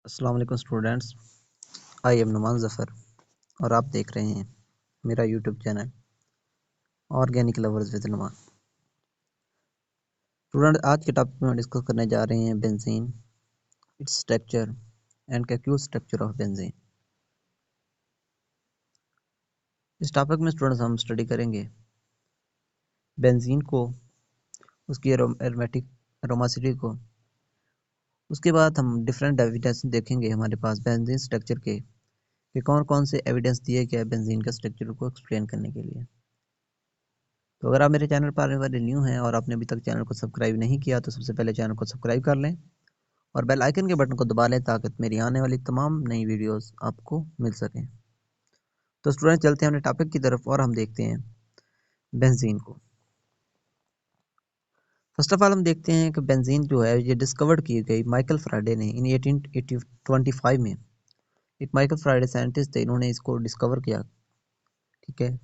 अस्सलाम वालेकुम students. I am Numan Zafar और आप देख रहे हैं मेरा YouTube channel organic lovers with Numan. Student, आज के टॉपिक में डिस्कस करने जा रहे हैं benzene, it's structure and acute structure of benzene. इस टॉपिक में स्टूडेंट्स हम स्टडी करेंगे बेंजीन को, उसकी एरोमेटिक एरोमासिटी को। उसके बाद हम डिफरेंट एविडेंस देखेंगे हमारे पास बेंजीन स्ट्रक्चर के कि कौन कौन से एविडेंस दिए गए बेंजीन का स्ट्रक्चर को एक्सप्लेन करने के लिए। तो अगर आप मेरे चैनल पर आने वाले न्यू हैं और आपने अभी तक चैनल को सब्सक्राइब नहीं किया तो सबसे पहले चैनल को सब्सक्राइब कर लें और बेल आइकन के बटन को दबा लें ताकि मेरी आने वाली तमाम नई वीडियोस आपको मिल सकें। तो स्टूडेंट, चलते हैं अपने टॉपिक की तरफ और हम देखते हैं बेंजीन को। फर्स्ट ऑफ ऑल हम देखते हैं कि बेंजीन जो है ये डिस्कवर की गई माइकल फ्राडे ने इन 1825 में। एक माइकल फ्राडे साइंटिस्ट थे, इन्होंने इसको डिस्कवर किया। ठीक है,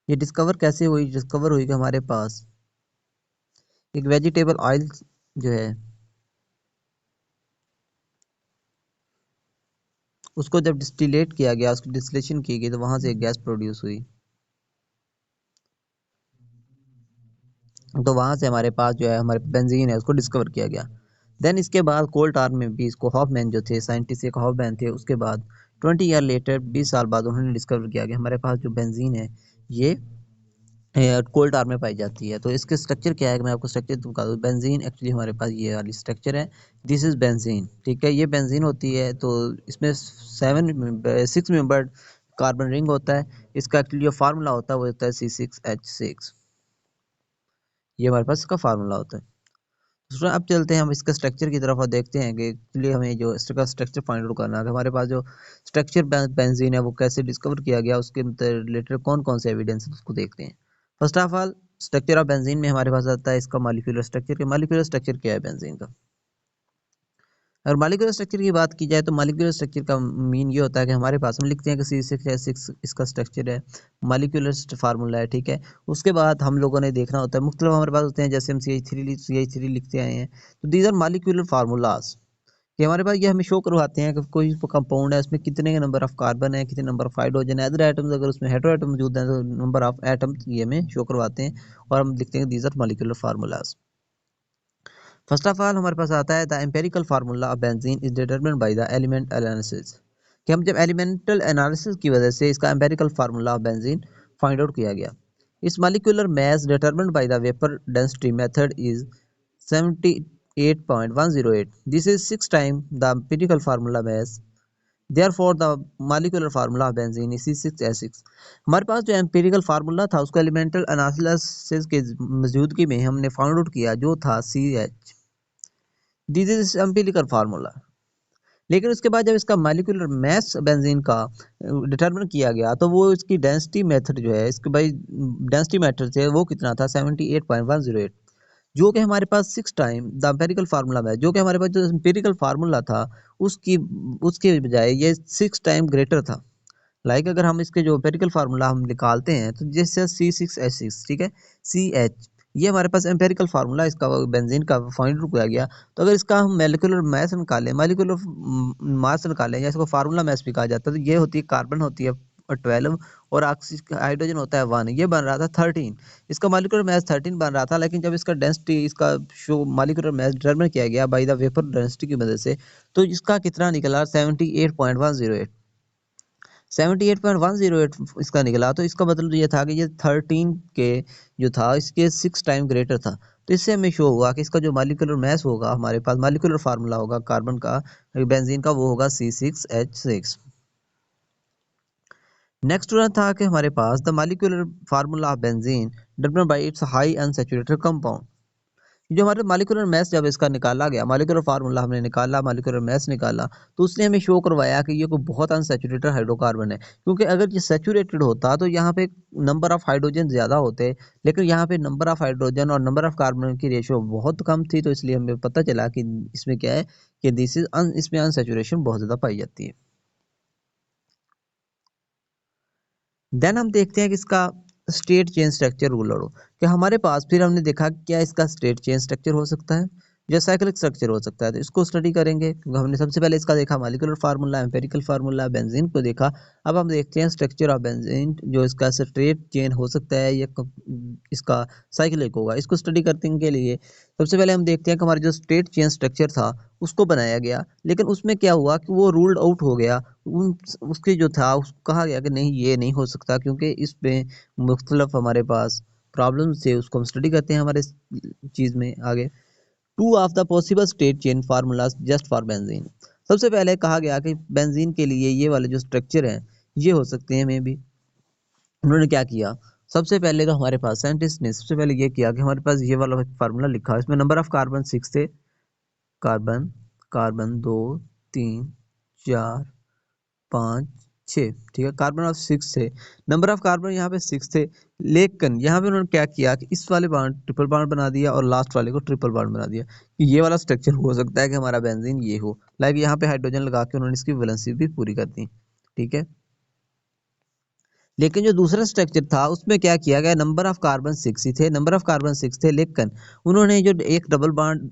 ये डिस्कवर कैसे हुई? डिस्कवर हुई कि हमारे पास एक वेजिटेबल ऑयल जो है उसको जब डिस्टिलेट किया गया, उसकी डिस्टिलेशन की गई तो वहां से एक गैस प्रोड्यूस हुई। तो वहां से हमारे पास जो है हमारे बेंजीन है उसको डिस्कवर किया गया। देन इसके बाद कोल्ड आर्म में भी इसको हॉफमैन जो थे साइंटिस्ट, एक हॉफमैन थे, उसके बाद 20 ईयर लेटर 20 साल बाद उन्होंने डिस्कवर किया कि हमारे पास जो बेंजीन है ये कोल्ड आर्म में पाई जाती है। तो इसके स्ट्रक्चर क्या है कि मैं आपको स्ट्रक्चर बता दूं। बेंजीन एक्चुअली हमारे पास ये वाली स्ट्रक्चर है, दिस इज बेंजीन। ठीक है, ये बेंजीन होती है। तो इसमें 6 मेंबर्ड कार्बन रिंग होता है। इसका एक्चुअली जो फार्मूला होता है वो होता है C6H6। ये हमारे पास इसका फार्मूला होता है। दूसरा, अब चलते हैं हम इसके स्ट्रक्चर की तरफ और देखते हैं कि एक्चुअली हमें जो इसका स्ट्रक्चर फाइंड आउट करना है कि हमारे पास जो स्ट्रक्चर बेंजीन है वो कैसे डिस्कवर किया गया, उसके रिलेटेड कौन कौन से एविडेंस उसको देखते हैं। First of all, structure of benzene में हमारे पास आता है इसका मॉलिक्यूलर स्ट्रक्चर के। मॉलिक्यूलर स्ट्रक्चर क्या है बेंजीन का? अगर मॉलिक्यूलर स्ट्रक्चर की बात की जाए तो मॉलिक्यूलर स्ट्रक्चर का मीन ये होता है कि हमारे पास हम लिखते हैं कि C6H6 इसका स्ट्रक्चर है, मॉलिक्यूलर फार्मूला है। ठीक है, उसके बाद हम लोगों ने देखना होता है मुख्तलिफ हमारे पास होते हैं, जैसे हम CH3 लिखते आए हैं। तो दीज आर मॉलिक्यूलर फार्मूलाज कि हमारे पास ये हमें शो करवाते हैं कि कोई कंपाउंड है, उसमें कितने नंबर ऑफ कार्बन है, कितने नंबर ऑफ हाइड्रोजन है, अदर एटम्स अगर उसमें हेटेरो एटम मौजूद है तो नंबर ऑफ एटम्स ये हमें शो करवाते हैं और हम लिखते हैं these are molecular formulas. First of all हमारे पास आता है the empirical formula of benzene is determined by the element analysis कि हम जब एलिमेंटल एनालिसिस की वजह से इसका empirical formula of benzene find out किया गया। इस molecular mass determined by the vapour density method is 78.108। This is 6 times the empirical formula mass. Therefore, the molecular formula of benzene is C6H6। हमारे पास जो एम्पिरिकल फार्मूला था उसको elemental analysis के मौजूदगी में हमने फाइंड आउट किया, जो था CH। This is empirical formula. लेकिन उसके बाद जब इसका मॉलिक्यूलर मास बेंजीन का डिटरमिन किया गया तो वो इसकी डेंसिटी मेथड जो है, इसके भाई डेंसिटी मेथड से वो कितना था 78.108, जो कि हमारे पास 6 टाइम द एम्पिरिकल फार्मूला में, जो कि हमारे पास जो एम्पिरिकल फार्मूला था उसकी उसके बजाय ये 6 टाइम ग्रेटर था। लाइक अगर हम इसके जो एम्पिरिकल फार्मूला हम निकालते हैं तो जैसे C6H6, ठीक है, CH, ये हमारे पास एम्पिरिकल फार्मूला इसका बेंजीन का फाइंड आउट किया गया। तो अगर इसका हम मॉलिक्यूलर मास निकालें, मॉलिक्यूलर मास निकालें या इसको फार्मूला मास भी कहा जाता है, तो ये होती है कार्बन होती है 12 और हाइड्रोजन होता है 1। ये बन रहा था 13, इसका मॉलिक्यूलर मास 13 बन रहा था। लेकिन जब इसका डेंसिटी, इसका शो मॉलिक्यूलर मास डिटरमिन किया गया बाय द वेपर डेंसिटी की वजह से, तो इसका कितना निकला 78.108। 78.108 इसका निकला। तो इसका मतलब ये था कि ये 13 के जो था इसके 6 टाइम ग्रेटर था। तो इससे हमें शो हुआ कि इसका जो मॉलिक्यूलर मास होगा, हमारे पास मॉलिक्यूलर फार्मूला होगा कार्बन का, बेंजीन का, वो होगा C6H6। नेक्स्ट था कि हमारे पास the molecular formula of benzene determined by its high unsaturated compound. जो हमारे मॉलिक्यूलर मास जब इसका निकाला गया, मॉलिक्यूलर फार्मूला हमने निकाला, मॉलिक्यूलर मास निकाला, तो उसने हमें शो करवाया कि ये कोई बहुत अनसैचुरेटेड हाइड्रोकार्बन है। क्योंकि अगर ये सैचुरेटेड होता तो यहाँ पे नंबर ऑफ हाइड्रोजन ज़्यादा होते, लेकिन यहाँ पे नंबर ऑफ हाइड्रोजन और नंबर ऑफ कार्बन की रेशियो बहुत कम थी। तो इसलिए हमें पता चला कि इसमें क्या है कि इसमें अनसैचुरेशन बहुत ज़्यादा पाई जाती है। देन हम देखते हैं कि इसका स्टेट चेन स्ट्रक्चर रूलर हो, कि हमारे पास फिर हमने देखा क्या इसका स्टेट चेन स्ट्रक्चर हो सकता है। या साइक्लिक स्ट्रक्चर हो सकता है। तो इसको स्टडी करेंगे क्योंकि हमने सबसे पहले इसका देखा molecular formula, empirical formula, benzene को देखा। अब हम देखते हैं स्ट्रक्चर ऑफ बेंजीन, जो इसका स्ट्रेट चेन हो सकता है या इसका साइक्लिक होगा। इसको स्टडी करने के लिए सबसे पहले हम देखते हैं कि हमारा जो स्ट्रेट चेन स्ट्रक्चर था उसको बनाया गया, लेकिन उसमें क्या हुआ कि वो रूल्ड आउट हो गया। उसके जो था उसको कहा गया कि नहीं ये नहीं हो सकता, क्योंकि इसमें मुख्तलिफ हमारे पास प्रॉब्लम्स थे। उसको हम स्टडी करते हैं हमारे चीज़ में आगे। Two of the possible state chain formulas just for benzene. सबसे पहले कहा गया कि बेंजीन के लिए ये वाले जो स्ट्रक्चर हैं ये हो सकते हैं मे बी। उन्होंने क्या किया, सबसे पहले तो हमारे पास साइंटिस्ट ने सबसे पहले ये किया कि हमारे पास ये वाला फार्मूला लिखा, इसमें नंबर ऑफ कार्बन 6 थे। कार्बन कार्बन 2 3 4 5 6, ठीक है, कार्बन ऑफ 6 थे। नंबर ऑफ कार्बन यहाँ पे 6 थे, लेकिन यहाँ पे उन्होंने क्या किया कि इस वाले बॉन्ड ट्रिपल बॉन्ड बना दिया और लास्ट वाले को ट्रिपल बॉन्ड बना दिया कि ये वाला स्ट्रक्चर हो सकता है कि हमारा बेंजीन ये हो। लाइक यहाँ पे हाइड्रोजन लगा के उन्होंने इसकी वैलेंसी भी पूरी कर दी, ठीक है। लेकिन जो दूसरा स्ट्रक्चर था उसमें क्या किया गया, नंबर ऑफ कार्बन 6 ही थे, नंबर ऑफ कार्बन 6 थे, लेकिन उन्होंने जो एक डबल बॉन्ड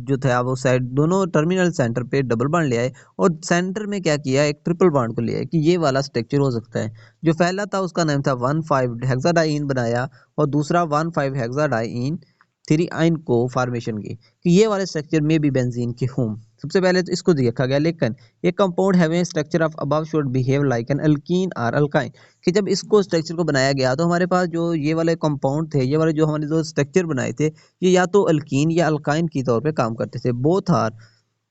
जो था वो साइड दोनों टर्मिनल सेंटर पे डबल बॉन्ड ले आए और सेंटर में क्या किया, एक ट्रिपल बॉन्ड को ले आए कि ये वाला स्ट्रक्चर हो सकता है। जो पहला था उसका नाम था 1,5 हेक्साडाइन बनाया और दूसरा 1,5 हेक्साडाइन 3 आइन को फॉर्मेशन की कि ये वाले स्ट्रक्चर में भी बेंजीन के हों। सबसे पहले तो इसको देखा गया, लेकिन एक compound having structure of above should behave like an alkyne और अल्काइन, कि जब इसको स्ट्रक्चर को बनाया गया तो हमारे पास जो ये वाले कंपाउंड थे, ये वाले जो हमने जो स्ट्रक्चर बनाए थे, ये या तो अल्कीन या अल्काइन की तौर पे काम करते थे। Both are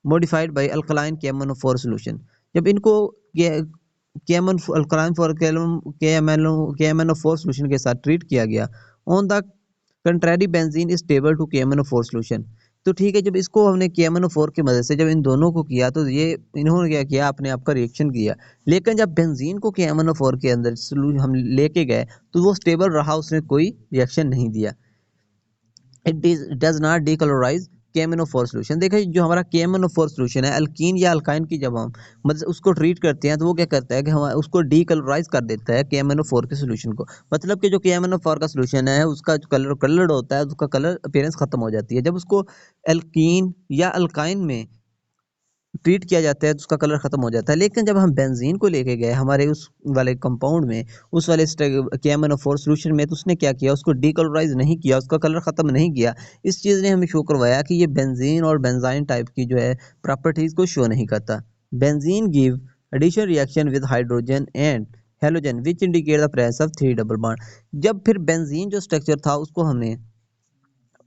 modified by alkaline KMnO4 solution. जब इनको केमन अल्कलाइन फॉर KMnO4 सॉल्यूशन के साथ ट्रीट किया गया, on the contrary benzene is stable to KMnO4 solution. तो ठीक है, जब इसको हमने KMnO4 की मदद से जब इन दोनों को किया तो ये इन्होंने क्या किया, अपने आप का रिएक्शन किया। लेकिन जब बेंजीन को KMnO4 के अंदर हम लेके गए तो वो स्टेबल रहा, उसने कोई रिएक्शन नहीं दिया। It does not decolourise KMnO4 solution. देखिए जो हमारा KMnO4 सॉल्यूशन है, अल्कीन या अल्काइन की जब हम मतलब उसको ट्रीट करते हैं तो वो क्या करता है कि हम उसको डीकलोराइज कर देता है KMnO4 के सॉल्यूशन को। मतलब कि जो KMnO4 का सॉल्यूशन है उसका जो कलर होता है, उसका कलर अपीयरेंस खत्म हो जाती है। जब उसको अल्कीन या अल्काइन में ट्रीट किया जाता है तो उसका कलर खत्म हो जाता है। लेकिन जब हम बेंजीन को लेके गए हमारे उस वाले कंपाउंड में, उस वाले KMnO4 सॉल्यूशन में, तो उसने क्या किया, उसको डीकलराइज नहीं किया, उसका कलर खत्म नहीं किया। इस चीज़ ने हमें शो करवाया कि ये बेंजीन और बेंजाइन टाइप की जो है प्रॉपर्टीज को शो नहीं करता। Benzene give addition reaction with hydrogen and halogen which indicate the presence of 3 double bond. जब फिर बेंजीन जो स्ट्रक्चर था उसको हमने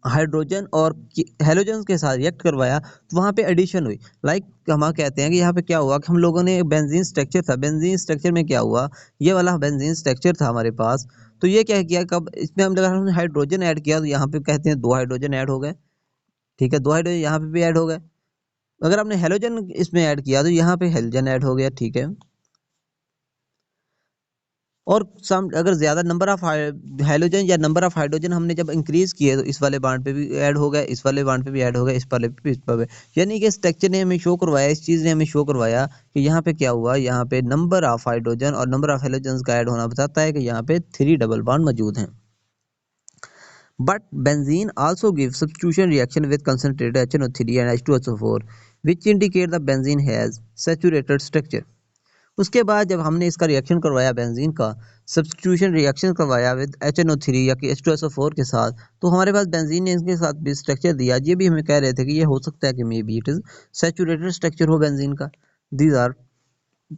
हाइड्रोजन और हेलोजन के साथ रिएक्ट करवाया तो वहाँ पे एडिशन हुई। लाइक हम कहते हैं कि यहाँ पे क्या हुआ कि हम लोगों ने बेंजीन स्ट्रक्चर था, बेंजीन स्ट्रक्चर में क्या हुआ, ये वाला बेंजीन स्ट्रक्चर था हमारे पास, तो ये क्या किया, कब इसमें हमने हाइड्रोजन ऐड किया तो यहाँ पे कहते हैं 2 हाइड्रोजन ऐड हो गए, ठीक है, 2 हाइड्रोजन यहाँ पे भी ऐड हो गए। अगर हमने हेलोजन इसमें ऐड किया तो यहाँ पे हेलोजन ऐड हो गया, ठीक है। और सम अगर ज़्यादा नंबर ऑफ हाइड्रोजन या नंबर ऑफ हाइड्रोजन हमने जब इंक्रीज किए तो इस वाले बॉन्ड पे भी ऐड हो गए, इस वाले बॉन्ड पे भी ऐड हो गए, इस वाले पे भी, इस पे। यानी कि स्ट्रक्चर ने हमें शो करवाया, इस चीज़ ने हमें शो करवाया कि यहाँ पे क्या हुआ, यहाँ पे नंबर ऑफ हाइड्रोजन और नंबर ऑफ हाइड्रोजन का ऐड होना बताता है कि यहाँ पे 3 डबल बॉन्ड मौजूद हैं। But benzene also give substitution reaction with concentrated HNO3 and H2SO4 which indicate the benzene has saturated structure। उसके बाद जब हमने इसका रिएक्शन करवाया बेंजीन का, सब्स्टिट्यूशन रिएक्शन करवाया विद HNO3 या कि H2SO4 के साथ, तो हमारे पास बेंजीन ने इसके साथ भी स्ट्रक्चर दिया। ये भी हमें कह रहे थे कि ये हो सकता है कि maybe it is saturated structure हो बेंजीन का। These are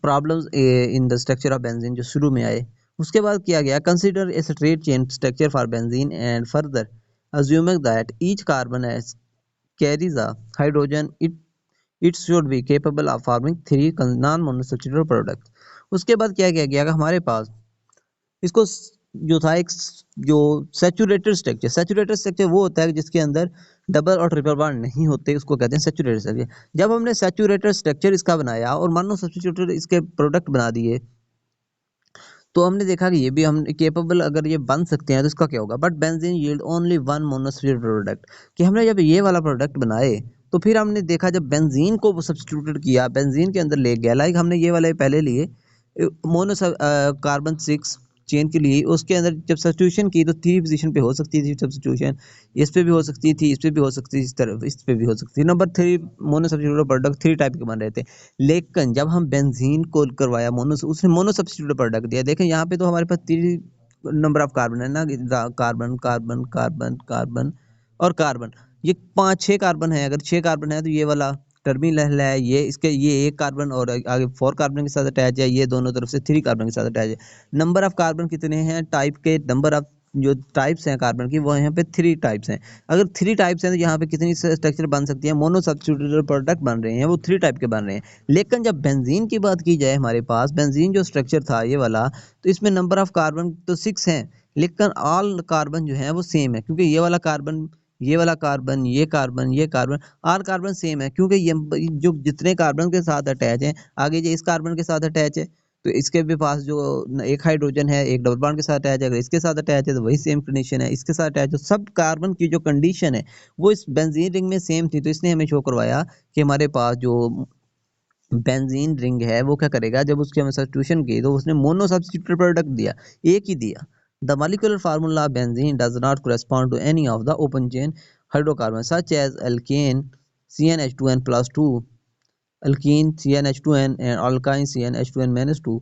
problems in the structure of benzene जो शुरू में आए। उसके बाद किया गया, consider a straight chain structure for benzene and further assuming that each carbon has carries a hydrogen, it should be capable of forming 3 non-monosubstitutable products। उसके बाद क्या किया गया कि हमारे पास इसको जो था एक जो सैचुरेटेड स्ट्रक्चर वो होता है जिसके अंदर डबल और ट्रिपल बॉन्ड नहीं होते, उसको कहते हैं सैचुरेटेड स्ट्रक्चर। जब हमने सैचुरेटेड स्ट्रक्चर इसका बनाया और मोनोसब्स्टिट्यूटेड इसके प्रोडक्ट बना दिए तो हमने देखा कि ये भी हम केपेबल अगर ये बन सकते हैं तो इसका क्या होगा। But benzene yield only one monosubstituted product, कि हमने जब ये वाला प्रोडक्ट बनाए तो फिर हमने देखा जब बेंजीन को सब्स्टिट्यूटेड किया, बेंजीन के अंदर ले गया, लाइक हमने ये वाले पहले लिए मोनो कार्बन 6 चेन के लिए उसके अंदर जब सब्स्टिट्यूशन की तो 3 पोजीशन पे हो सकती थी सब्स्टिट्यूशन, इस पे भी हो सकती थी, इस पे भी हो सकती थी, इस तरफ इस पे भी हो सकती थी। Number 3 mono substituted product 3 type के बन रहे थे, लेकिन जब हम बेंजीन को करवाया मोनो, उसने मोनो सब्स्टिट्यूटेड प्रोडक्ट दिया। देखें यहाँ पे तो हमारे पास 3 नंबर ऑफ कार्बन है ना, कार्बन कार्बन कार्बन कार्बन और कार्बन, ये 5-6 कार्बन है। अगर 6 कार्बन है तो ये वाला टर्मिनल है, ये इसके ये एक कार्बन और आगे 4 कार्बन के साथ अटैच है, ये दोनों तरफ से 3 कार्बन के साथ अटैच है। नंबर ऑफ कार्बन कितने हैं, टाइप के नंबर ऑफ जो टाइप्स हैं कार्बन की वो यहाँ पे 3 टाइप्स हैं। अगर 3 टाइप्स हैं तो यहाँ पे कितनी स्ट्रक्चर बन सकती है, मोनो सब्स्टिट्यूटेड प्रोडक्ट बन रहे हैं, वो 3 टाइप के बन रहे हैं। लेकिन जब बेंजीन की बात की जाए, हमारे पास बेंजीन जो स्ट्रक्चर था ये वाला, तो इसमें नंबर ऑफ कार्बन तो 6 हैं, लेकिन ऑल कार्बन जो है वो सेम है, क्योंकि ये वाला कार्बन, ये वाला कार्बन, ये कार्बन, ये कार्बन, आर कार्बन सेम है, क्योंकि ये जो जितने कार्बन के साथ अटैच हैं, आगे जो इस कार्बन के साथ अटैच है तो इसके भी पास जो एक हाइड्रोजन है एक डबल बॉन्ड के साथ अटैच है, अगर इसके साथ अटैच है तो वही सेम कंडीशन है, इसके साथ अटैच है। सब कार्बन की जो कंडीशन है वो इस बेंजीन रिंग में सेम थी, तो इसने हमें शो करवाया कि हमारे पास जो बेंजीन रिंग है वो क्या करेगा, जब उसकी हमें सब्स्टिट्यूशन की तो उसने मोनो सब्स्टिट्यूटेड प्रोडक्ट दिया, एक ही दिया। The molecular formula benzene does not correspond to any of the open chain hydrocarbons such as alkane CnH2n+2, alkene CnH2n and alkyne CnH2n-2।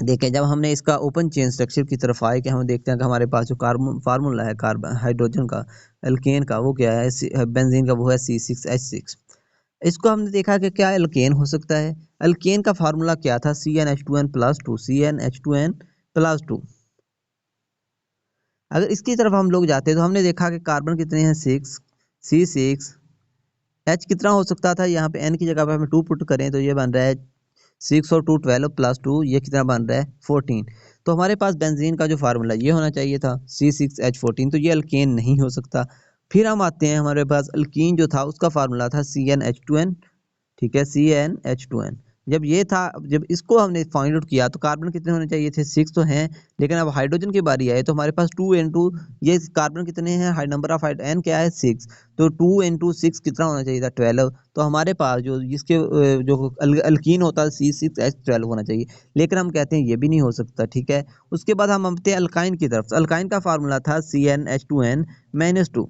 देखें जब हमने इसका ओपन चेन स्ट्रक्चर की तरफ आए कि हम देखते हैं कि हमारे पास जो कार्बन फार्मूला है कार्बन हाइड्रोजन का एल्केन का वो क्या है, बेंजीन का वो है C6H6। इसको हमने देखा कि क्या एल्केन हो सकता है, एल्केन का फार्मूला क्या था, CnH2n+2, CnH2n+2। अगर इसकी तरफ हम लोग जाते हैं तो हमने देखा कि कार्बन कितने हैं 6, C6, H कितना हो सकता था, यहाँ पे N की जगह पे हमें 2 पुट करें तो ये बन रहा है 6 और 2 12+2, ये कितना बन रहा है 14। तो हमारे पास बेंजीन का जो फार्मूला ये होना चाहिए था C6H14, तो ये अल्केन नहीं हो सकता। फिर हम आते हैं, हमारे पास अल्कीन जो था उसका फार्मूला था CnH2n, ठीक है CnH2n। जब ये था, जब इसको हमने फाइंड आउट किया तो कार्बन कितने होने चाहिए थे, 6 तो हैं, लेकिन अब हाइड्रोजन की बारी आए तो हमारे पास 2n2, ये कार्बन कितने हैं, हाई नंबर ऑफ n क्या है 6, तो 2 × 6 कितना होना चाहिए था 12। तो हमारे पास जो इसके जो अल्कीन होता है C6H12 होना चाहिए, लेकिन हम कहते हैं ये भी नहीं हो सकता, ठीक है। उसके बाद हम आते हैं अल्काइन की तरफ। अल्काइन का फार्मूला था CnH2n-2।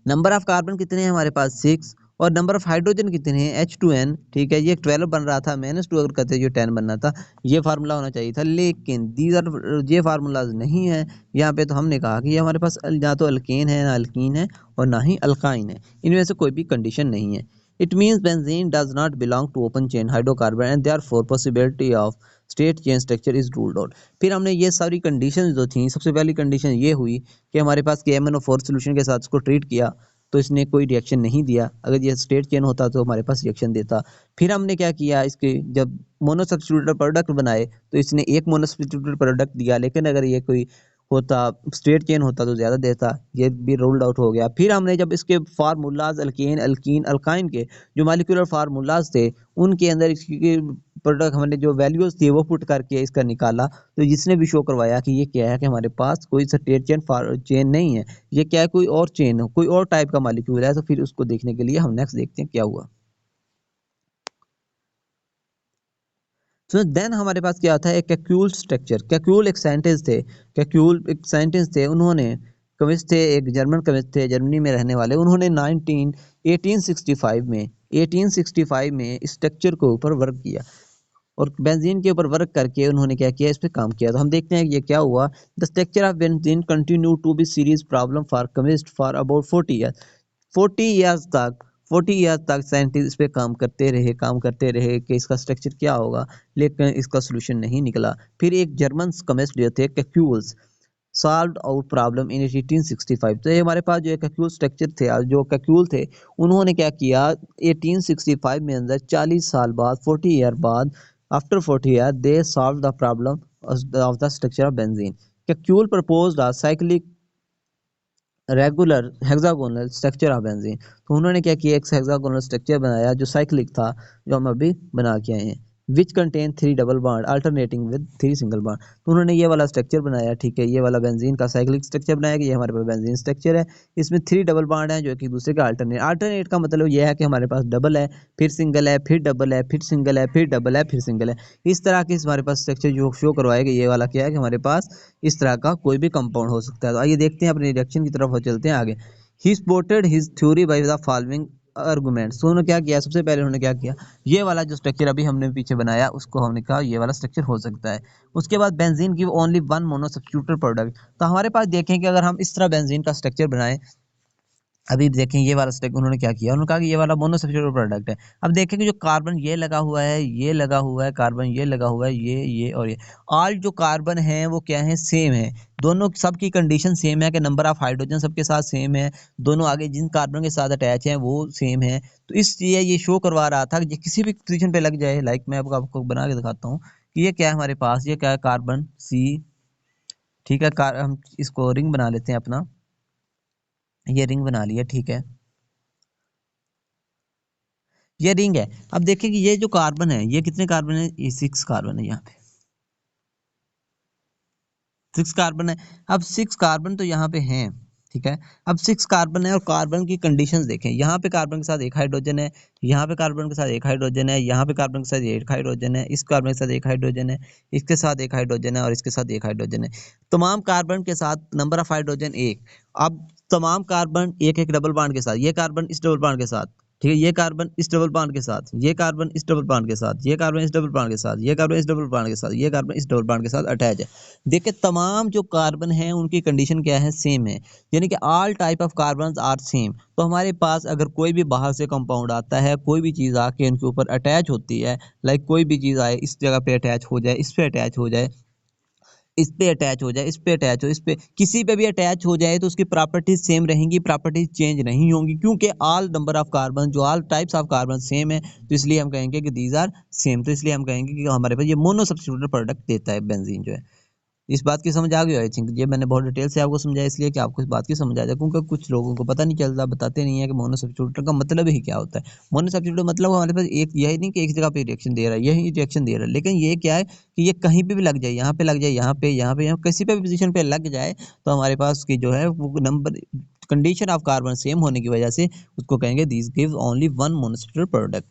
नंबर ऑफ कार्बन कितने हैं हमारे पास 6, और नंबर ऑफ हाइड्रोजन कितने हैं H2n, ठीक है। ये 12 बन रहा था, -2 अगर करते जो 10 बनना था, ये फार्मूला होना चाहिए था, लेकिन दीज आर ये फार्मूलाज नहीं है यहाँ पे। तो हमने कहा कि ये हमारे पास ना तो अल्केन है, ना अल्कीन है, और ना ही अल्काइन है, इनमें से कोई भी कंडीशन नहीं है। It means benzene does not belong to open chain hydrocarbon and therefore possibility of straight chain structure is ruled out. फिर हमने ये सारी कंडीशन जो थी, सबसे पहली कंडीशन ये हुई कि हमारे पास KMnO4 सोल्यूशन के साथ इसको ट्रीट किया तो इसने कोई रिएक्शन नहीं दिया, अगर ये स्टेट चेन होता तो हमारे पास रिएक्शन देता। फिर हमने क्या किया, इसके जब मोनो सब्स्टिट्यूटेड प्रोडक्ट बनाए तो इसने एक मोनो सब्स्टिट्यूटेड प्रोडक्ट दिया, लेकिन अगर ये कोई होता स्टेट चेन होता तो ज़्यादा देता, ये भी रूल्ड आउट हो गया। फिर हमने जब इसके फार्मूलाज अल्केन अल्कीन अल्काइन के जो मॉलिक्यूलर फार्मूलाज थे उनके अंदर इसकी प्रोडक्ट हमने जो वैल्यूज थी वो पुट करके इसका निकाला, तो जिसने भी शो करवाया कि ये क्या है कि हमारे पास कोई स्टेट चेन नहीं है, ये क्या है कोई और चेन, कोई और टाइप का मॉलिक्यूल है। तो फिर उसको देखने के लिए हम नेक्स्ट देखते हैं क्या हुआ। तो देन हमारे पास क्या आता है, कैक्यूल स्ट्रक्चर। कैक्यूल एक साइंटिस्ट थे, कैक्यूल एक साइंटिस्ट थे, उन्होंने केमिस्ट थे, एक जर्मन केमिस्ट थे, जर्मनी में रहने वाले। उन्होंने 1865 में स्ट्रक्चर के ऊपर वर्क किया, और बेंजीन के ऊपर वर्क करके उन्होंने क्या किया, इस पे काम किया। तो हम देखते हैं कि ये क्या हुआ। The structure of benzene continue to be serious problem for chemist for about 40 years. 40 years तक साइंटिस्ट इस पे काम करते रहे कि इसका स्ट्रक्चर क्या होगा, लेकिन इसका सोल्यूशन नहीं निकला। फिर एक जर्मन केमिस्ट जो थे कैक्यूल्स सॉल्व आउट प्रॉब्लम इन 1865। तो ये हमारे पास जो कैक्यूल स्ट्रक्चर थे, जो कैक्यूल थे, उन्होंने क्या किया 1865 में अंदर 40 साल बाद 40 ईयर बाद, after 40 year they solve the problem of the structure of benzene. Kekulé proposed a cyclic regular hexagonal structure of benzene. तो उन्होंने क्या किया, एक हेक्सागोनल स्ट्रक्चर बनाया जो साइक्लिक था, जो हम अभी बना के आए हैं। Which contain 3 double bond alternating with 3 single bond. तो उन्होंने ये वाला स्ट्रक्चर बनाया, ठीक है, ये वाला बेंजीन का साइक्लिक स्ट्रक्चर बनाया कि ये हमारे पास बेंजीन स्ट्रक्चर है, इसमें 3 डबल बॉन्ड हैं जो कि दूसरे का अल्टरनेट का मतलब ये है कि हमारे पास डबल है, फिर सिंगल है, फिर डबल है, फिर सिंगल है, फिर डबल है, फिर सिंगल है। इस तरह के हमारे पास स्ट्रक्चर जो शो करवाया कि ये वाला क्या है कि हमारे पास इस तरह का कोई भी कंपाउंड हो सकता है। तो आइए देखते हैं अपने रिएक्शन की तरफ चलते हैं आगे। He supported his theory by the following argument. So उन्होंने क्या किया, सबसे पहले उन्होंने क्या किया, ये वाला जो स्ट्रक्चर अभी हमने पीछे बनाया उसको हमने कहा ये वाला स्ट्रक्चर हो सकता है। उसके बाद बेंजीन की only one mono substituted product. तो हमारे पास देखें कि अगर हम इस तरह बेंजीन का स्ट्रक्चर बनाएं, अभी देखें ये वाला स्टेक उन्होंने क्या किया, उन्होंने कहा कि ये वाला मोनोसब्स्टिट्यूटेड प्रोडक्ट है। अब देखें कि जो कार्बन ये लगा हुआ है, ये लगा हुआ है, कार्बन ये लगा हुआ है, ये और ये ऑल जो कार्बन है वो क्या है, सेम है। दोनों सबकी कंडीशन सेम है कि नंबर ऑफ हाइड्रोजन सबके साथ सेम है, दोनों आगे जिन कार्बन के साथ अटैच हैं वो सेम है। तो इसलिए ये शो करवा रहा था कि किसी भी पोजीशन पे लग जाए, लाइक मैं आपको बना के दिखाता हूँ कि ये क्या है हमारे पास, ये क्या है, कार्बन सी, ठीक है, हम इसको रिंग बना लेते हैं अपना, ये रिंग बना लिया, ठीक है, ये रिंग है। अब देखें कि ये जो कार्बन है, ये कितने कार्बन है, ये 6 कार्बन है, यहाँ पे 6 कार्बन है। अब 6 कार्बन तो यहाँ पे हैं, ठीक है। अब 6 कार्बन है और कार्बन की कंडीशंस देखें, यहाँ पे कार्बन के साथ एक हाइड्रोजन है, यहाँ पे कार्बन के साथ एक हाइड्रोजन है, यहाँ पे कार्बन के साथ एक हाइड्रोजन है, इस कार्बन के साथ एक हाइड्रोजन है, इसके साथ एक हाइड्रोजन है और इसके साथ एक हाइड्रोजन है। तमाम कार्बन के साथ नंबर ऑफ हाइड्रोजन एक। अब तमाम कार्बन एक एक डबल बॉन्ड के साथ, ये कार्बन इस डबल बॉन्ड के साथ, ठीक है, ये कार्बन इस डबल बॉन्ड के साथ, ये कार्बन इस डबल बॉन्ड के साथ, ये कार्बन इस डबल बॉन्ड के साथ, ये कार्बन इस डबल बॉन्ड के साथ, ये कार्बन इस डबल बॉन्ड के साथ अटैच है। देखिए तमाम जो कार्बन हैं उनकी कंडीशन क्या है, सेम है, यानी कि all type of carbon are same. तो हमारे पास अगर कोई भी बाहर से कंपाउंड आता है, कोई भी चीज़ आके इनके ऊपर अटैच होती है, लाइक कोई भी चीज़ आए इस जगह पे अटैच हो जाए, इस पे अटैच हो जाए, इस पे अटैच हो जाए, इस पे अटैच हो, इस पे किसी पे भी अटैच हो जाए तो उसकी प्रॉपर्टीज सेम रहेंगी, प्रॉपर्टीज चेंज नहीं होंगी, क्योंकि ऑल नंबर ऑफ कार्बन जो all types of carbon same है। तो इसलिए हम कहेंगे कि दीज आर सेम। तो इसलिए हम कहेंगे कि हमारे पास ये मोनो सब्स्टिट्यूटेड प्रोडक्ट देता है बेंजीन जो है। इस बात की समझ आ गई आई थिंक, ये मैंने बहुत डिटेल से आपको समझाया इसलिए कि आपको इस बात की समझ आ जाए, क्योंकि कुछ लोगों को पता नहीं चलता, बताते नहीं है कि मोनो सब्स्टिट्यूट का मतलब ही क्या होता है। मोनो सब्स्टिट्यूट मतलब हमारे पास एक यही नहीं कि एक जगह पे रिएक्शन दे रहा है, यही रिएक्शन दे रहा है, लेकिन ये क्या है कि ये कहीं पे भी लग जाए, यहाँ पे लग जाए, यहाँ पे, यहाँ पे, यहाँ किसी पे भी पोजीशन पे लग जाए, तो हमारे पास की जो है वो number condition of carbon same होने की वजह से उसको कहेंगे this gives only one monosubstituted product.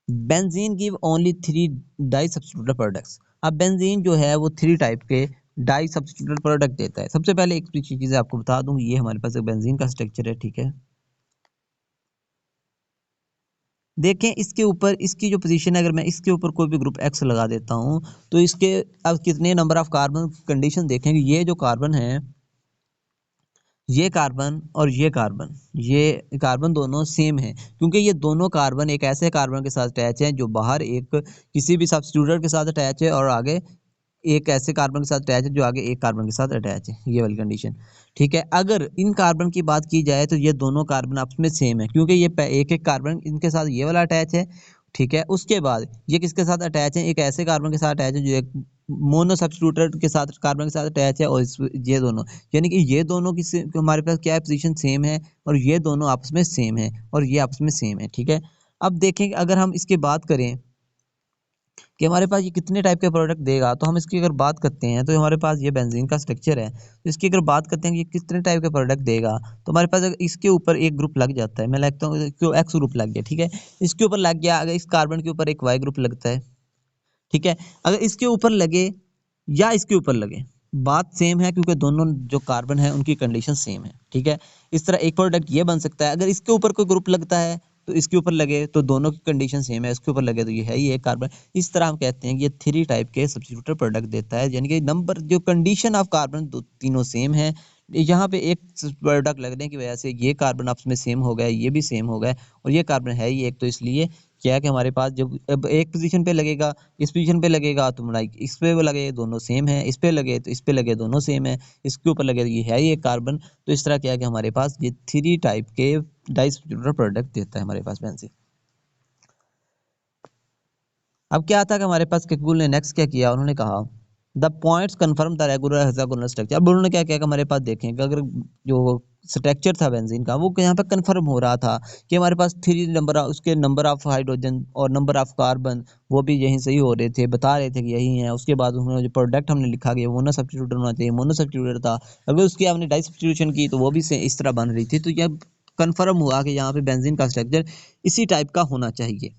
Benzene give only 3 disubstituted products. अब बेंजीन जो है वो 3 टाइप के डाई सब्स्टिट्यूटेड प्रोडक्ट देता है। सबसे पहले एक चीज़ आपको बता दूं, ये हमारे पास एक बेंजीन का स्ट्रक्चर है, ठीक है। देखें इसके ऊपर इसकी जो पोजीशन है, अगर मैं इसके ऊपर कोई भी ग्रुप एक्स लगा देता हूं तो इसके अब कितने नंबर ऑफ कार्बन कंडीशन देखेंगे, ये जो कार्बन है, ये कार्बन और ये कार्बन दोनों सेम है, क्योंकि ये दोनों कार्बन एक ऐसे कार्बन के साथ अटैच हैं जो बाहर एक किसी भी सब्स्टिट्यूटर के साथ अटैच है और आगे एक ऐसे कार्बन के साथ अटैच है जो आगे एक कार्बन के साथ अटैच है, ये वाली कंडीशन, ठीक है। अगर इन कार्बन की बात की जाए तो ये दोनों कार्बन आपस में सेम है, क्योंकि ये एक एक कार्बन इनके साथ ये वाला अटैच है, ठीक है। उसके बाद ये किसके साथ अटैच है, एक ऐसे कार्बन के साथ अटैच है जो एक मोनो सब्स्टिट्यूटेड के साथ कार्बन के साथ अटैच है, और ये दोनों, यानी कि ये दोनों की हमारे पास क्या है, पोजीशन सेम है, और ये दोनों आपस में सेम है, और ये आपस में सेम है, ठीक है। अब देखें अगर हम इसकी बात करें कि हमारे पास ये कितने टाइप के प्रोडक्ट देगा, तो हम इसकी अगर बात करते हैं तो हमारे पास ये बेंजीन का स्ट्रक्चर है, तो इसकी अगर बात करते हैं कि ये कितने टाइप के प्रोडक्ट देगा, तो हमारे पास अगर इसके ऊपर एक ग्रुप लग जाता है, मैं लगता हूँ क्यों एक्स ग्रुप लग गया, ठीक है, इसके ऊपर लग गया, अगर इस कार्बन के ऊपर एक वाई ग्रुप लगता है, ठीक है, अगर इसके ऊपर लगे या इसके ऊपर लगे, बात सेम है, क्योंकि दोनों जो कार्बन है उनकी कंडीशन सेम है, ठीक है। इस तरह एक प्रोडक्ट ये बन सकता है, अगर इसके ऊपर कोई ग्रुप लगता है तो इसके ऊपर लगे तो दोनों की कंडीशन सेम है, इसके ऊपर लगे तो ये है ये कार्बन। इस तरह हम कहते हैं कि ये 3 टाइप के सब्स्टिट्यूटेड प्रोडक्ट देता है, यानी कि नंबर जो कंडीशन ऑफ कार्बन तीनों सेम है, यहाँ पे एक प्रोडक्ट लगने की वजह से ये कार्बन आपस में सेम हो गया, ये भी सेम हो गया, और ये कार्बन है ही एक, तो इसलिए क्या है कि हमारे पास जब अब एक पोजीशन पे लगेगा, इस पोजीशन पे लगेगा तो मतलब इस पे वो लगे दोनों सेम है, इस पे लगे तो इस पे लगे दोनों सेम है, इसके ऊपर लगे तो ये है ही एक कार्बन। तो इस तरह क्या है कि हमारे पास ये 3 टाइप के डाई सब्स्टिट्यूटेड प्रोडक्ट देता है हमारे पास बेंजीन। अब क्या था कि हमारे पास किकबुल ने नेक्स्ट क्या किया, उन्होंने कहा the points confirm the regular hexagonal structure. अब उन्होंने क्या किया कि हमारे पास देखें कि अगर जो स्ट्रक्चर था बेंजीन का, वो यहाँ पे कंफर्म हो रहा था कि हमारे पास 3 नंबर उसके नंबर ऑफ हाइड्रोजन और नंबर ऑफ कार्बन वो भी यहीं सही हो रहे थे, बता रहे थे कि यही है। उसके बाद उन्होंने जो प्रोडक्ट हमने लिखा कि मोनो सब्स्टिट्यूट होना चाहिए, मोनो सब्स्टिट्यूट था। अगर उसकी हमने डाई सब्स्टिट्यूशन की तो वो भी इस तरह बन रही थी। तो यह कंफर्म हुआ कि यहाँ पे बेंजीन का स्ट्रक्चर इसी टाइप का होना चाहिए।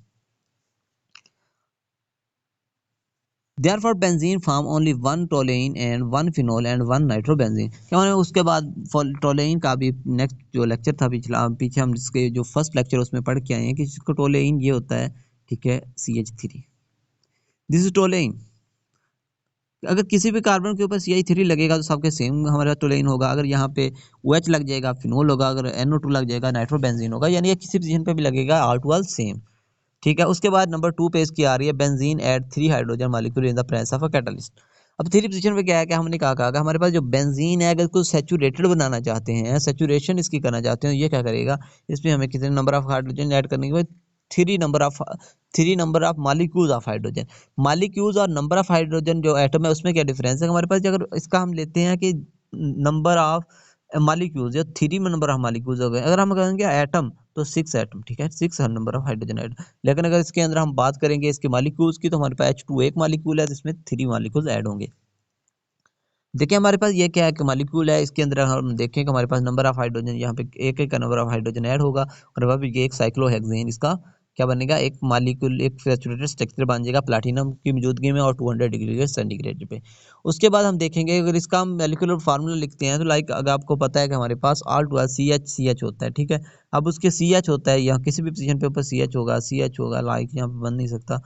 Therefore, benzene form only one toluene and one phenol and one nitrobenzene। क्या मैंने उसके बाद टोलेइन का भी नेक्स्ट जो लेक्चर था पिछला, पीछे हम जिसके जो फर्स्ट लेक्चर उसमें पढ़ के आए हैं कि जिसको टोलेइन ये होता है, ठीक है, CH3, दिस इज टोलेइन। अगर किसी भी कार्बन के ऊपर CH3 लगेगा तो सबके सेम हमारा टोलेइन होगा। अगर यहाँ पे OH लग जाएगा फिनोल होगा, अगर NO2 लग जाएगा नाइट्रोबेंजीन होगा, यानी किसी पोजीशन पे भी लगेगा ऑल टू ऑल सेम, ठीक है। उसके बाद नंबर 2 पे इसकी आ रही है benzene add 3 hydrogen molecule in the presence of a catalyst. अब 3 पोजीशन पे क्या है, क्या हमने कहा कि हमारे पास जो बेंजीन है अगर इसको सैचुरेटेड बनाना चाहते हैं, सैचुरेशन इसकी करना चाहते हैं, ये क्या करेगा, इसमें हमें कितने नंबर ऑफ हाइड्रोजन ऐड करने के बाद 3 number of molecules of hydrogen. Molecules और नंबर ऑफ हाइड्रोजन जो एटम है उसमें क्या डिफरेंस है हमारे पास। अगर इसका हम लेते हैं कि नंबर ऑफ मॉलिक्यूल्स या 3 नंबर ऑफ मॉलिक्यूल्स हो गए, अगर हम कहेंगे एटम तो 6 एटम, ठीक है, 6 नंबर ऑफ हाइड्रोजन एटम। लेकिन अगर इसके अंदर हम बात करेंगे इसके मॉलिक्यूल्स की तो हमारे पास H2 एक मॉलिक्यूल है, जिसमें 3 मॉलिक्यूल्स ऐड होंगे। देखिए हमारे पास ये क्या है कि मॉलिक्यूल है, इसके अंदर हम देखें कि हमारे पास नंबर ऑफ हाइड्रोजन यहाँ पे एक एक का नंबर ऑफ हाइड्रोजन ऐड होगा, और वह भी ये एक साइक्लोहेक्सेन इसका क्या बनेगा, एक मॉलिक्यूल एक सैचुरेटेड स्ट्रक्चर बन जाएगा प्लैटिनम की मौजूदगी में और 200 डिग्री सेंटीग्रेड पे। उसके बाद हम देखेंगे अगर इसका हम मॉलिक्यूलर फार्मूला लिखते हैं तो लाइक अगर आपको पता है कि हमारे पास ऑल टू CH होता है, ठीक है। अब उसके CH होता है, यहाँ किसी भी पोजीशन पे ऊपर CH होगा, लाइक यहाँ पे बन नहीं सकता,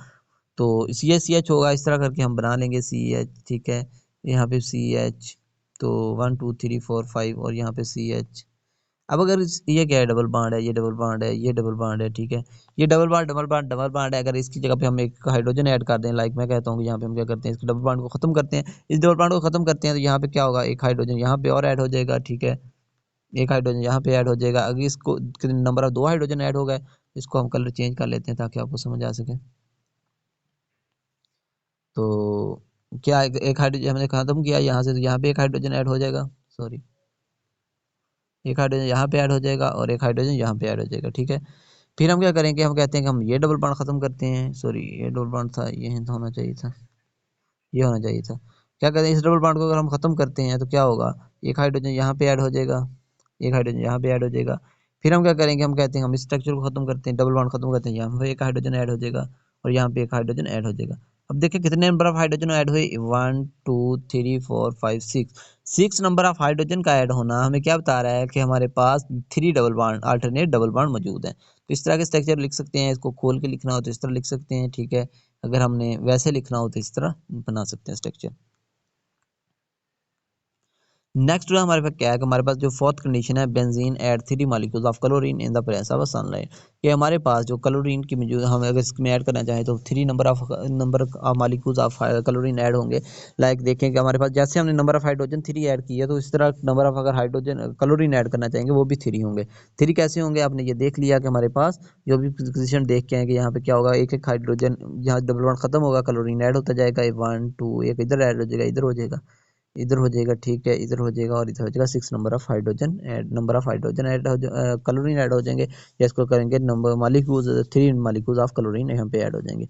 तो CH होगा, इस तरह करके हम बना लेंगे CH, ठीक है। यहाँ पे CH, तो 1 2 3 4 5 और यहाँ पे CH। अब अगर ये क्या है, डबल बॉन्ड है, ये डबल बॉन्ड है, ये डबल बॉन्ड है, ठीक है। ये double bond double bond double bond है, अगर इसकी जगह पे हम एक हाइड्रोजन ऐड कर दें, लाइक मैं कहता हूँ कि यहाँ पे हम क्या करते हैं, इसके डबल बॉन्ड को खत्म करते हैं, इस डबल बॉन्ड को खत्म करते हैं, तो यहाँ पे क्या होगा, एक हाइड्रोजन यहाँ पे और ऐड हो जाएगा, ठीक है। एक हाइड्रोजन यहाँ पे ऐड हो जाएगा। अगर इसको नंबर ऑफ 2 हाइड्रोजन ऐड हो गए, इसको हम कलर चेंज कर लेते हैं ताकि आपको समझ आ सके। तो क्या एक हाइड्रोजन हमने खत्म किया यहाँ से, तो यहाँ पे एक हाइड्रोजन ऐड हो जाएगा, सॉरी, एक हाइड्रोजन यहाँ पे ऐड हो जाएगा और एक हाइड्रोजन यहाँ पे ऐड हो जाएगा, ठीक है। फिर हम क्या करेंगे, हम कहते हैं कि हम ये डबल बॉन्ड खत्म करते हैं, सॉरी ये डबल बॉन्ड था, ये होना चाहिए था, ये होना चाहिए था। क्या कहते हैं, इस डबल बॉन्ड को अगर हम खत्म करते हैं तो क्या होगा, एक हाइड्रोजन यहाँ पे ऐड हो जाएगा, एक हाइड्रोजन यहाँ पे ऐड हो जाएगा। फिर हम क्या करेंगे, हम कहते हैं हम इस स्ट्रक्चर को खत्म करते हैं, डबल बॉन्ड खत्म करते हैं, यहाँ पे एक हाइड्रोजन ऐड हो जाएगा और यहाँ पे एक हाइड्रोजन ऐड हो जाएगा। अब देखिए कितने नंबर ऑफ हाइड्रोजन ऐड हुए, 1 2 3 4 5 6 नंबर ऑफ हाइड्रोजन का ऐड होना हमें क्या बता रहा है कि हमारे पास 3 double bond alternate double bond मौजूद है। तो इस तरह के स्ट्रक्चर लिख सकते हैं, इसको खोल के लिखना हो तो इस तरह लिख सकते हैं, ठीक है। अगर हमने वैसे लिखना हो तो इस तरह बना सकते हैं स्ट्रक्चर। नेक्स्ट जो हमारे पास क्या है कि हमारे पास जो फोर्थ कंडीशन है, benzene add 3 molecules of chlorine in the presence of sunlight. कि हमारे पास जो क्लोरीन की मौजूद हम अगर इसमें ऐड करना चाहें तो 3 number of molecules of chlorine add होंगे। लाइक देखें कि हमारे पास जैसे हमने नंबर ऑफ हाइड्रोजन 3 ऐड की है, तो इस तरह नंबर ऑफ अगर हाइड्रोजन क्लोरीन ऐड करना चाहेंगे वो भी 3 होंगे। 3 कैसे होंगे, आपने ये देख लिया कि हमारे पास जो भी पोजिशन देख के आए कि यहाँ पे क्या होगा, एक एक हाइड्रोजन यहाँ डबल बॉन्ड खत्म होगा, क्लोरीन ऐड होता जाएगा, 1 2 एक इधर ऐड हो जाएगा, इधर हो जाएगा, इधर हो जाएगा, ठीक है, इधर हो जाएगा और इधर हो जाएगा। 6 नंबर ऑफ हाइड्रोजन ऐड हो क्लोरीन ऐड हो जाएंगे, या इसको करेंगे number molecules 3 molecules of chlorine यहाँ पे ऐड हो जाएंगे।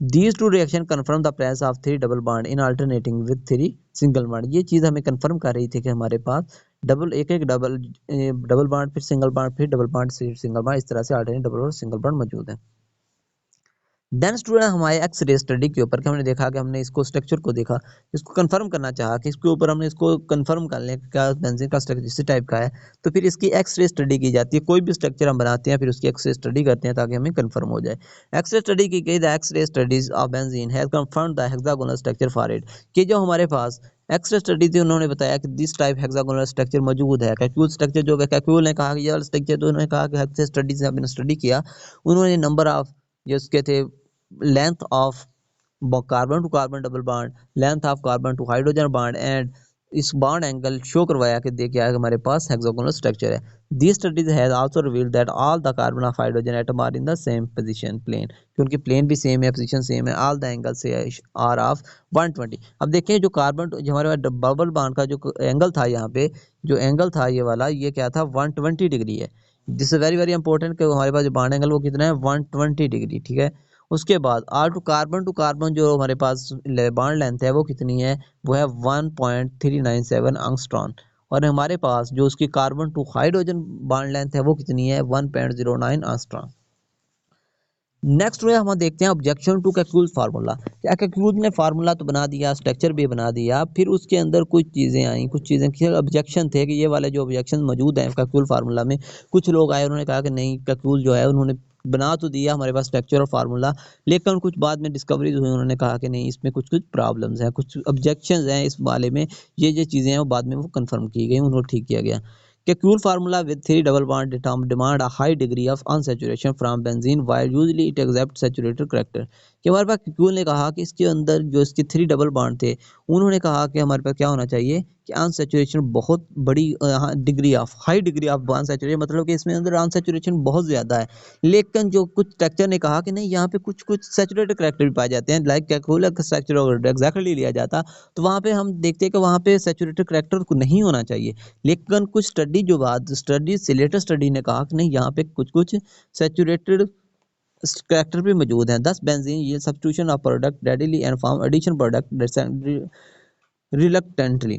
These two reaction confirm the presence of 3 double bond in alternating with 3 single bond. ये चीज़ हमें कन्फर्म कर रही थी कि हमारे पास डबल बॉन्ड फिर सिंगल बॉन्ड फिर डबल बॉन्ड सिंगल बॉन्ड, इस तरह से अल्टरनेट डबल और सिंगल बॉन्ड मौजूद है। देन स्टूडेंट हमारे एक्सरे स्टडी के ऊपर हमने देखा कि हमने इसको स्ट्रक्चर को देखा, इसको कंफर्म करना चाहा कि इसके ऊपर हमने इसको कंफर्म कर लें क्या बेंजीन का स्ट्रक्चर इसी टाइप का है, तो फिर इसकी एक्सरे स्टडी की जाती है। कोई भी स्ट्रक्चर हम बनाते हैं फिर उसकी एक्सरे स्टडी करते हैं ताकि हमें कंफर्म हो जाए। एक्सरे स्टडी की गई, the X-ray studies of benzene has confirmed the hexagonal structure for it. कि जो हमारे पास एक्सरे स्टडी थी उन्होंने बताया कि दिस टाइप हेक्सागोनल स्ट्रक्चर मौजूद है। कैक्यूल स्ट्रक्चर जो है, कैक्यूल ने कहा कि ये स्ट्रक्चर, तो उन्होंने कहा कि एक्सरे स्टडी से हमने स्टडी किया, उन्होंने नंबर ऑफ जो उसके थे length of carbon to carbon double bond, length of carbon to hydrogen bond and इस बॉन्ड एंगल शो करवाया कि देखिए हमारे पास हेक्सागोनल स्ट्रक्चर है। This studies has also revealed that all the carbon of hydrogen atom are in the same position plane, क्योंकि plane भी same है, पोजीशन सेम है। ऑल द एंगल से आर ऑफ 120। अब देखिए जो कार्बन जो हमारे पास बबल बॉन्ड का जो एंगल था, यहाँ पे जो एंगल था ये वाला, ये क्या था 120 डिग्री है। This is very very important कि हमारे पास जो बॉन्ड एंगल वो कितना है 120 डिग्री, ठीक है। उसके बाद आर टू कार्बन जो हमारे पास बॉन्ड लेंथ है वो कितनी है, वो है 1.397 एंगस्ट्रॉम। और हमारे पास जो उसकी carbon to hydrogen bond length है वो कितनी है 1.09 एंगस्ट्रॉम। नेक्स्ट में हम देखते हैं ऑब्जेक्शन टू कैक्यूज फार्मूला। क्या कैक्यूज ने फार्मूला तो बना दिया, स्ट्रक्चर भी बना दिया, फिर उसके अंदर कुछ चीज़ें आई, कुछ चीज़ें के ऑब्जेक्शन थे कि ये वाले जो ऑब्जेक्शन मौजूद हैं कैक्यूज फार्मूला में, कुछ लोग आए उन्होंने कहा कि नहीं कैक्यूज जो है उन्होंने बना तो दिया हमारे पास स्ट्रक्चर और फार्मूला, लेकिन कुछ बाद में डिस्कवरीज हुई, उन्होंने कहा कि नहीं इसमें कुछ कुछ प्रॉब्लम्स हैं, कुछ ऑब्जेक्शंस हैं इस वाले में, ये चीज़ें हैं वो बाद में वो कंफर्म की गई, उनको ठीक किया गया। Kekulé formula with three double bond demand a high degree of unsaturation from benzene while usually it accepts saturated character। कि हमारे पास केक्यूल ने कहा कि इसके अंदर जो इसके थ्री डबल बॉन्ड थे, उन्होंने कहा कि हमारे पास क्या होना चाहिए कि अनसैचुरेशन बहुत बड़ी degree of high degree of unsaturation, मतलब कि इसमें अंदर अनसैचुरेशन बहुत ज़्यादा है। लेकिन जो कुछ स्ट्रक्चर ने कहा कि नहीं यहाँ पे कुछ कुछ सैचुरेटेड करैक्टर भी पाए जाते हैं, लाइक केक्यूल का स्ट्रक्चर अगर एग्जैक्टली लिया जाता तो वहाँ पे हम देखते हैं कि वहाँ पे सैचुरेटेड करैक्टर को नहीं होना चाहिए। लेकिन कुछ स्टडी जो बाद स्टडी से लेटेस्ट स्टडी ने कहा कि नहीं यहाँ पे कुछ कुछ सैचुरेटेड करैक्टर भी मौजूद हैं। दस बेंजीन ये substitution of product readily and form addition product reluctantly.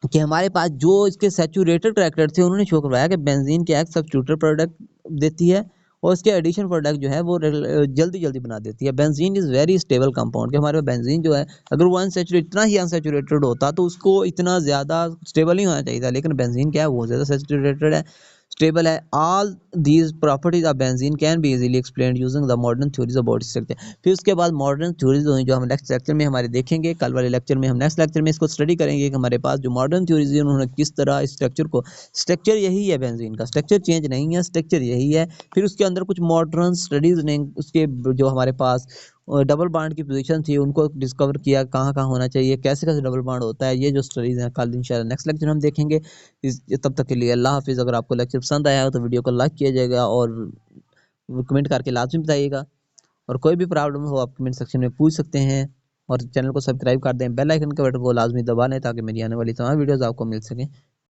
कि हमारे पास जो इसके सैचुरेटेड करैक्टर थे उन्होंने शो करवाया कि बेंजीन क्या एक सब्स्टिट्यूटेड प्रोडक्ट देती है और इसके एडिशन प्रोडक्ट जो है वो जल्दी जल्दी बना देती है। Benzene is very stable compound, कि हमारे पास बेंजीन जो है अगर वो अनसैचुरेटेड इतना ही अनसैचुरेटेड होता तो उसको इतना ज़्यादा स्टेबल नहीं होना चाहिए था, लेकिन बेंजीन क्या है वो ज़्यादा सैचुरेटेड है, स्टेबल है। All these properties of benzene can be easily explained using the modern theories about structure. फिर उसके बाद मॉडर्न थ्योरीज हुई जो हम नेक्स्ट लेक्चर में हमारे देखेंगे, कल वाले लेक्चर में हम नेक्स्ट लेक्चर में इसको स्टडी करेंगे कि हमारे पास जो मॉडर्न थ्योरीज है उन्होंने किस तरह इस स्ट्रक्चर को, स्ट्रक्चर यही है बेंजीन का, स्ट्रक्चर चेंज नहीं है, स्ट्रक्चर यही है। फिर उसके अंदर कुछ मॉडर्न स्टडीज ने उसके जो हमारे पास डबल बॉन्ड की पोजीशन थी उनको डिस्कवर किया, कहाँ कहाँ होना चाहिए, कैसे कैसे डबल बॉन्ड होता है, ये जो स्टडीज़ हैं कल इंशाल्लाह नेक्स्ट लेक्चर हम देखेंगे। तब तक के लिए अल्लाह हाफिज़। अगर आपको लेक्चर पसंद आया हो तो वीडियो को लाइक किया जाएगा और कमेंट करके लाजमी बताइएगा, और कोई भी प्रॉब्लम हो आप कमेंट सेक्शन में पूछ सकते हैं, और चैनल को सब्सक्राइब कर दें, बेल आइकन के बटन को लाजमी दबा लें ताकि मेरी आने वाली तमाम वीडियोज़ आपको मिल सकें।